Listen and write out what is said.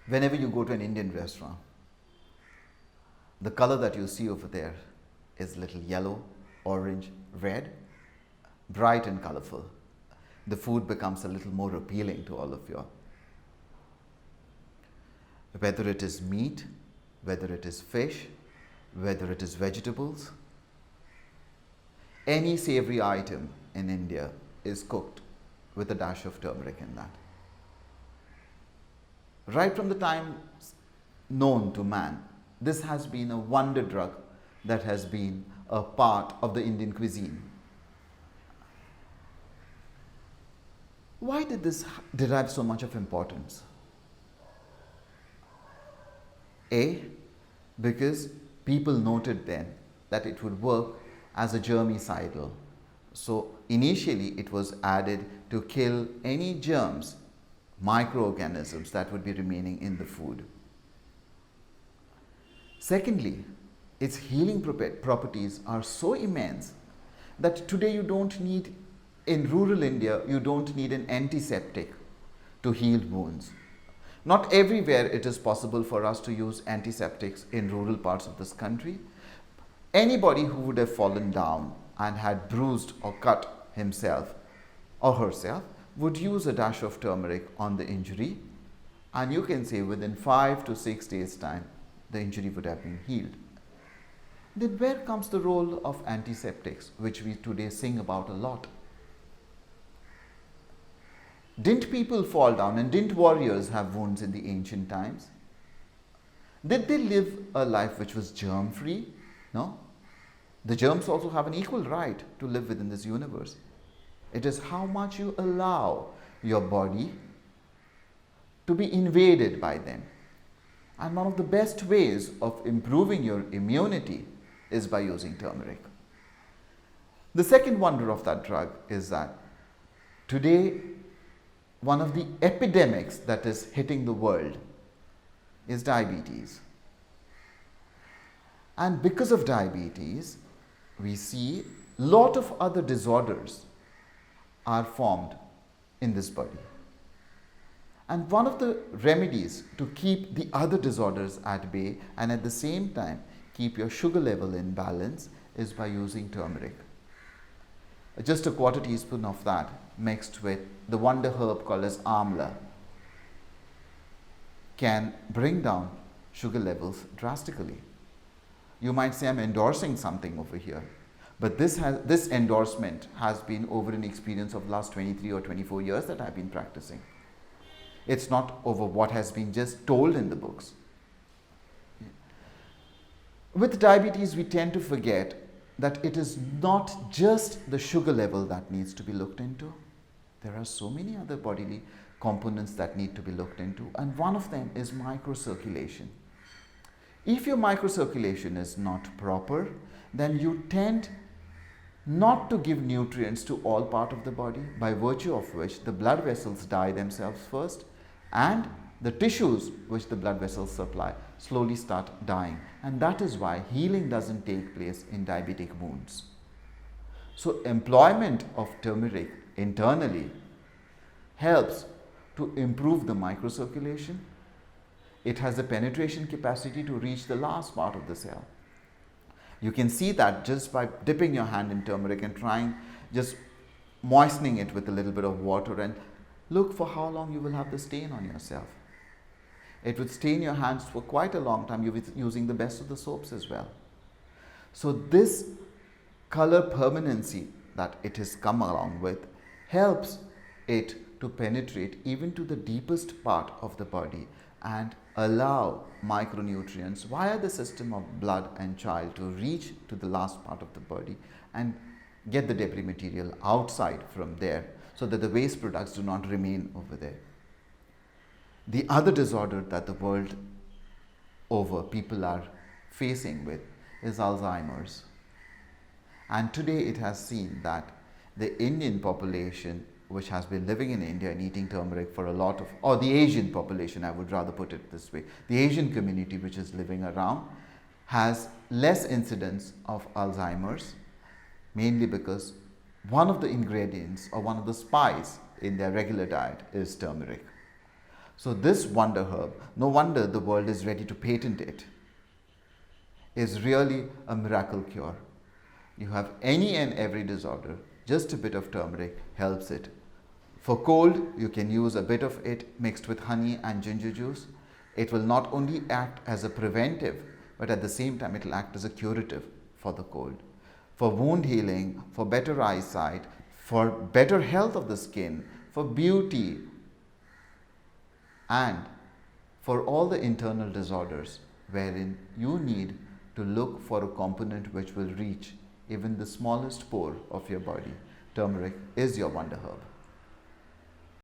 Whenever you go to an Indian restaurant, the color that you see over there is little yellow, orange, red, bright and colorful. The food becomes a little more appealing to all of you. Whether it is meat, whether it is fish, whether it is vegetables, any savory item in India is cooked with a dash of turmeric in that. Right from the time known to man, this has been a wonder drug that has been a part of the Indian cuisine. Why did this derive so much of importance? A, because people noted then that it would work as a germicidal. So initially it was added to kill any germs, microorganisms that would be remaining in the food. Secondly, its healing properties are so immense that today you don't need, in rural India, you don't need an antiseptic to heal wounds. Not everywhere it is possible for us to use antiseptics in rural parts of this country. Anybody who would have fallen down and had bruised or cut himself or herself would use a dash of turmeric on the injury, and you can say within 5 to 6 days' time the injury would have been healed. Then where comes the role of antiseptics, which we today sing about a lot? Didn't people fall down and didn't warriors have wounds in the ancient times? Did they live a life which was germ-free? No. The germs also have an equal right to live within this universe. It is how much you allow your body to be invaded by them. And one of the best ways of improving your immunity is by using turmeric. The second wonder of that drug is that today one of the epidemics that is hitting the world is diabetes. And because of diabetes, we see a lot of other disorders are formed in this body. And one of the remedies to keep the other disorders at bay and at the same time keep your sugar level in balance is by using turmeric. Just a quarter teaspoon of that mixed with the wonder herb called as amla can bring down sugar levels drastically. You might say I'm endorsing something over here, but this endorsement has been over an experience of last 23 or 24 years that I've been practicing. It's not over what has been just told in the books. With diabetes, we tend to forget that it is not just the sugar level that needs to be looked into. There are so many other bodily components that need to be looked into, and one of them is microcirculation. If your microcirculation is not proper, then you tend not to give nutrients to all part of the body, by virtue of which the blood vessels die themselves first, and the tissues which the blood vessels supply slowly start dying. And that is why healing doesn't take place in diabetic wounds. So employment of turmeric internally helps to improve the microcirculation. It has the penetration capacity to reach the last part of the cell. You can see that just by dipping your hand in turmeric and trying, just moistening it with a little bit of water, and look for how long you will have the stain on yourself. It would stain your hands for quite a long time. You'll be using the best of the soaps as well. So this color permanency that it has come along with helps it to penetrate even to the deepest part of the body and allow micronutrients via the system of blood and chyle to reach to the last part of the body and get the debris material outside from there, so that the waste products do not remain over there. The other disorder that the world over people are facing with is Alzheimer's. And today it has seen that the Indian population, which has been living in India and eating turmeric for a lot of, or the Asian population, I would rather put it this way, the Asian community which is living around has less incidence of Alzheimer's, mainly because one of the ingredients or one of the spices in their regular diet is turmeric. So this wonder herb, no wonder the world is ready to patent it, is really a miracle cure. You have any and every disorder, just a bit of turmeric helps it. For cold, you can use a bit of it mixed with honey and ginger juice. It will not only act as a preventive, but at the same time it will act as a curative for the cold. For wound healing, for better eyesight, for better health of the skin, for beauty, and for all the internal disorders wherein you need to look for a component which will reach even the smallest pore of your body. Turmeric is your wonder herb.